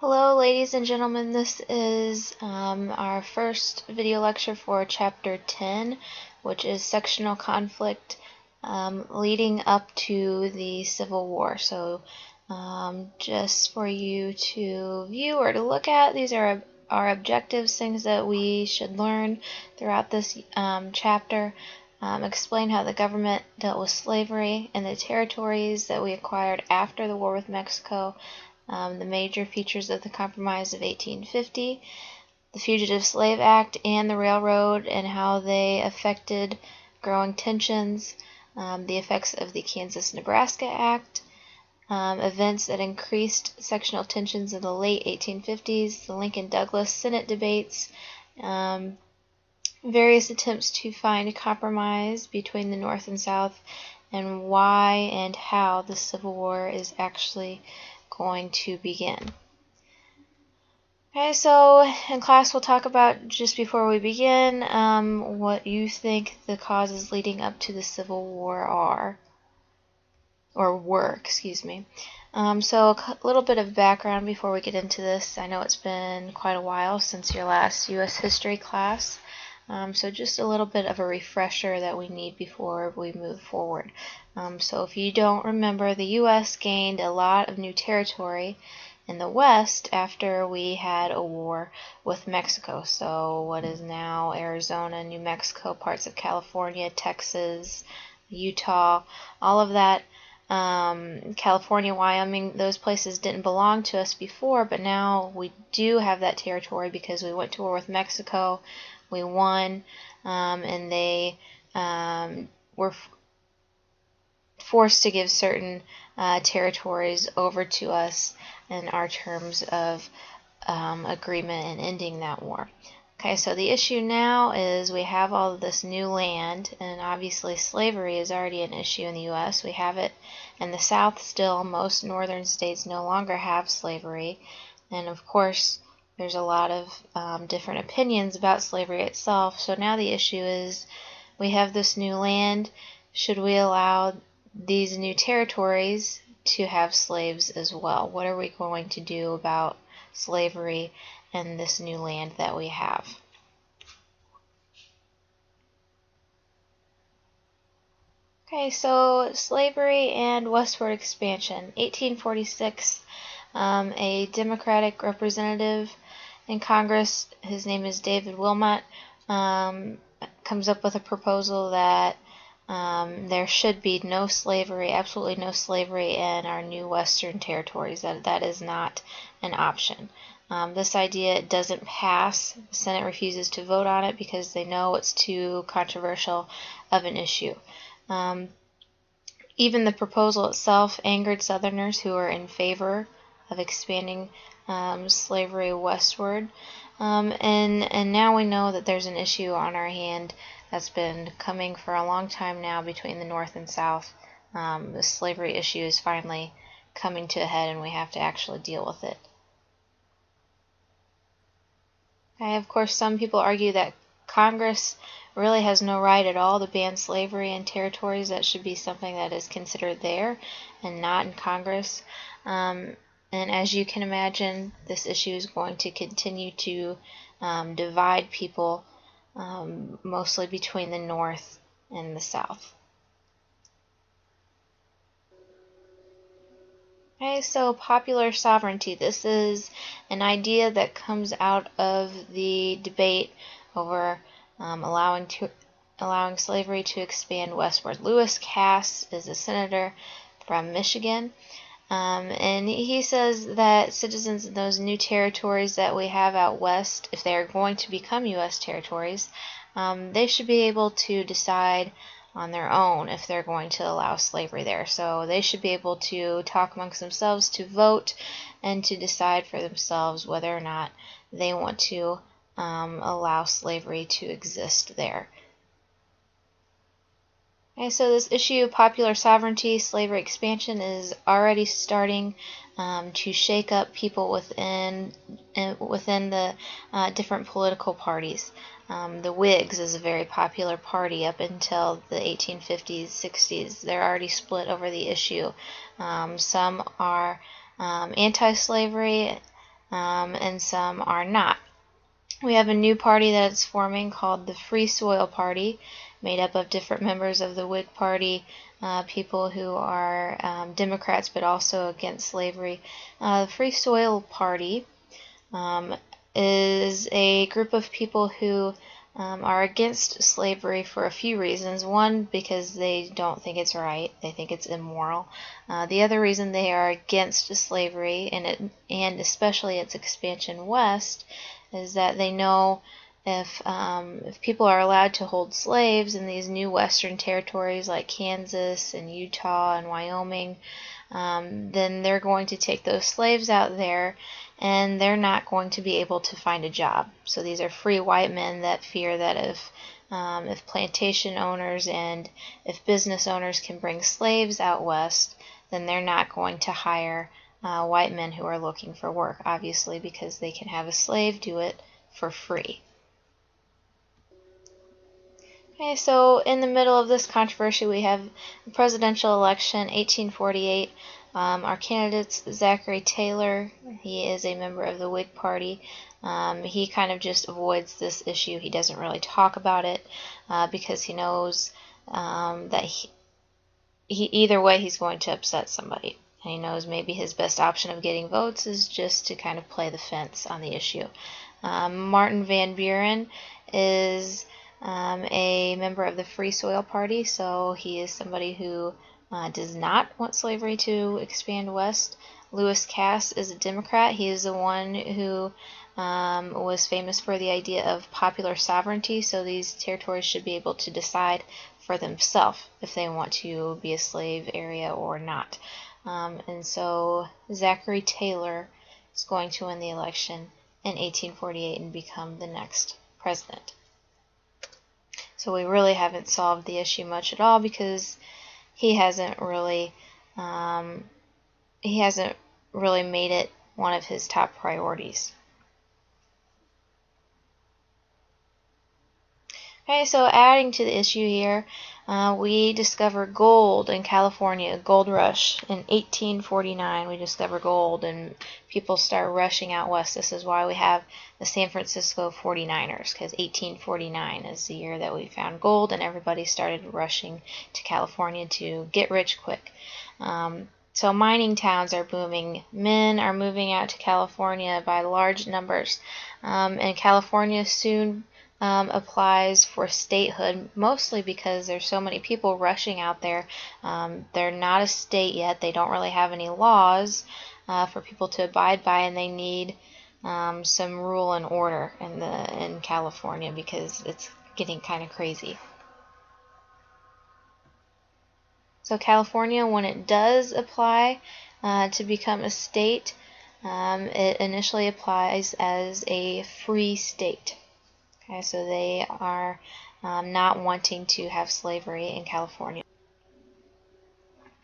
Hello ladies and gentlemen, this is our first video lecture for Chapter 10, which is sectional conflict leading up to the Civil War. So just for you to view or to look at, these are our objectives, things that we should learn throughout this chapter. Explain how the government dealt with slavery in the territories that we acquired after the war with Mexico, the major features of the Compromise of 1850, the Fugitive Slave Act, and the railroad and how they affected growing tensions, the effects of the Kansas-Nebraska Act, events that increased sectional tensions in the late 1850s, the Lincoln-Douglas Senate debates, various attempts to find a compromise between the North and South, and why and how the Civil War is actually going to begin. Okay, so in class we'll talk about, just before we begin, what you think the causes leading up to the Civil War are, or were, excuse me. So a little bit of background before we get into this. I know it's been quite a while since your last U.S. history class, so just a little bit of a refresher that we need before we move forward. So if you don't remember, the U.S. gained a lot of new territory in the West after we had a war with Mexico. So what is now Arizona, New Mexico, parts of California, Texas, Utah, all of that, California, Wyoming, those places didn't belong to us before, but now we do have that territory because we went to war with Mexico, we won, and they were forced to give certain territories over to us in our terms of agreement in ending that war. Okay, so the issue now is we have all of this new land, and obviously slavery is already an issue in the U.S. We have it in the South still. Most northern states no longer have slavery, and of course there's a lot of different opinions about slavery itself. So now the issue is we have this new land. Should we allow these new territories to have slaves as well? What are we going to do about slavery in this new land that we have? Okay, so slavery and westward expansion. 1846, a Democratic representative in Congress, his name is David Wilmot, comes up with a proposal that there should be no slavery, absolutely no slavery in our new western territories. That is not an option. This idea doesn't pass. The Senate refuses to vote on it because they know it's too controversial of an issue. Even the proposal itself angered Southerners who are in favor of expanding slavery westward. And now we know that there's an issue on our hand that's been coming for a long time now between the North and South. The slavery issue is finally coming to a head, and we have to actually deal with it. Okay, of course, some people argue that Congress really has no right at all to ban slavery in territories. That should be something that is considered there and not in Congress. And as you can imagine, this issue is going to continue to divide people, mostly between the North and the South. Okay, so popular sovereignty. This is an idea that comes out of the debate over allowing slavery to expand westward. Lewis Cass is a senator from Michigan, and he says that citizens in those new territories that we have out west, if they are going to become U.S. territories, they should be able to decide on their own if they're going to allow slavery there. So they should be able to talk amongst themselves, to vote, and to decide for themselves whether or not they want to allow slavery to exist there. Okay, so this issue of popular sovereignty, slavery expansion, is already starting to shake up people within the different political parties. The Whigs is a very popular party up until the 1850s, 60s. They're already split over the issue. Some are anti-slavery, and some are not. We have a new party that's forming called the Free Soil Party, made up of different members of the Whig Party, people who are Democrats but also against slavery. The Free Soil Party is a group of people who are against slavery for a few reasons. One, because they don't think it's right; they think it's immoral. The other reason they are against slavery, and especially its expansion west, is that they know if people are allowed to hold slaves in these new western territories like Kansas and Utah and Wyoming, then they're going to take those slaves out there and they're not going to be able to find a job. So these are free white men that fear that if plantation owners and if business owners can bring slaves out west, then they're not going to hire white men who are looking for work, obviously, because they can have a slave do it for free. Okay, so in the middle of this controversy, we have the presidential election, 1848. Our candidate's Zachary Taylor. He is a member of the Whig Party. He kind of just avoids this issue. He doesn't really talk about it because he knows that he either way he's going to upset somebody. And he knows maybe his best option of getting votes is just to kind of play the fence on the issue. Martin Van Buren is a member of the Free Soil Party, so he is somebody who does not want slavery to expand west. Lewis Cass is a Democrat. He is the one who was famous for the idea of popular sovereignty, so these territories should be able to decide for themselves if they want to be a slave area or not. And so Zachary Taylor is going to win the election in 1848 and become the next president. So we really haven't solved the issue much at all because he hasn't really made it one of his top priorities. Okay, so adding to the issue here, we discover gold in California, gold rush. In 1849, we discover gold, and people start rushing out west. This is why we have the San Francisco 49ers, because 1849 is the year that we found gold, and everybody started rushing to California to get rich quick. So mining towns are booming. Men are moving out to California by large numbers, and California soon applies for statehood, mostly because there's so many people rushing out there. They're not a state yet. They don't really have any laws for people to abide by, and they need some rule and order in California because it's getting kind of crazy. So California, when it does apply to become a state, it initially applies as a free state. Okay, so they are not wanting to have slavery in California.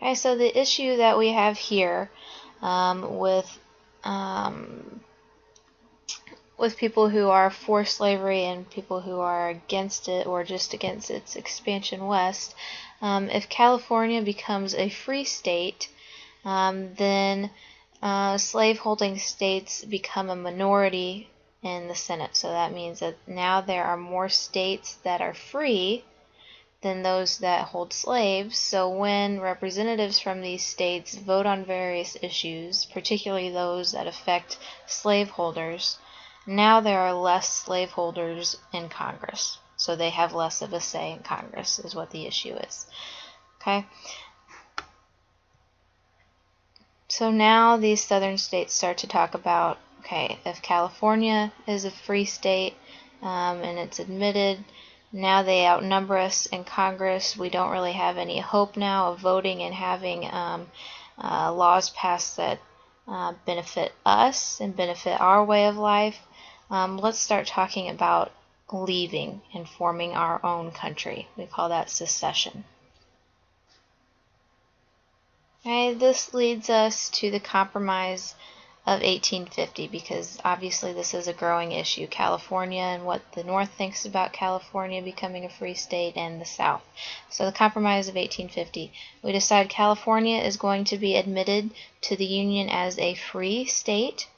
Okay, so the issue that we have here with people who are for slavery and people who are against it or just against its expansion west, if California becomes a free state, then slaveholding states become a minority in the Senate. So that means that now there are more states that are free than those that hold slaves. So when representatives from these states vote on various issues, particularly those that affect slaveholders, now there are less slaveholders in Congress. So they have less of a say in Congress is what the issue is. Okay? So now these southern states start to talk about, okay, if California is a free state and it's admitted, now they outnumber us in Congress. We don't really have any hope now of voting and having laws passed that benefit us and benefit our way of life. Let's start talking about leaving and forming our own country. We call that secession. Okay, this leads us to the Compromise of 1850 because obviously this is a growing issue. California and what the North thinks about California becoming a free state and the South. So the Compromise of 1850. We decide California is going to be admitted to the Union as a free state.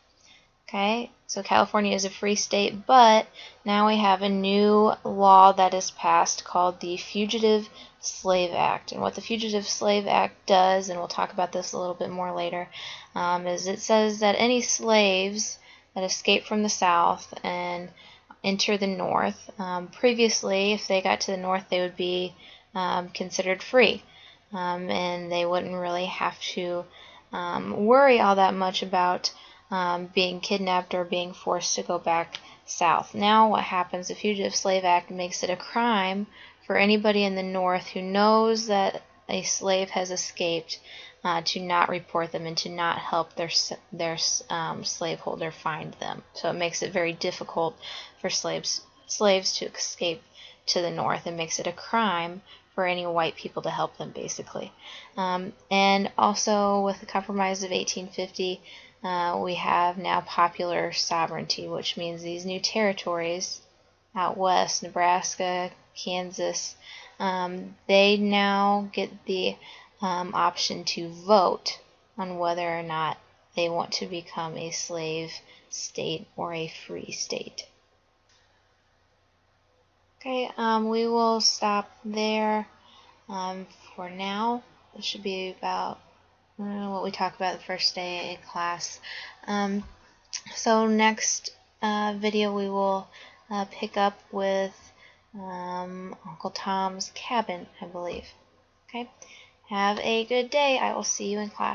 Okay, so California is a free state, but now we have a new law that is passed called the Fugitive Slave Act. And what the Fugitive Slave Act does, and we'll talk about this a little bit more later, is it says that any slaves that escape from the South and enter the North, previously, if they got to the North, they would be considered free, and they wouldn't really have to worry all that much about being kidnapped or being forced to go back south. Now what happens, the Fugitive Slave Act makes it a crime for anybody in the North who knows that a slave has escaped to not report them and to not help their slaveholder find them. So it makes it very difficult for slaves to escape to the North. It makes it a crime for any white people to help them, basically. And also with the Compromise of 1850, we have now popular sovereignty, which means these new territories out west, Nebraska, Kansas, they now get the option to vote on whether or not they want to become a slave state or a free state. Okay, we will stop there for now. This should be about what we talked about the first day in class. So next video we will pick up with Uncle Tom's Cabin, I believe. Okay, have a good day. I will see you in class.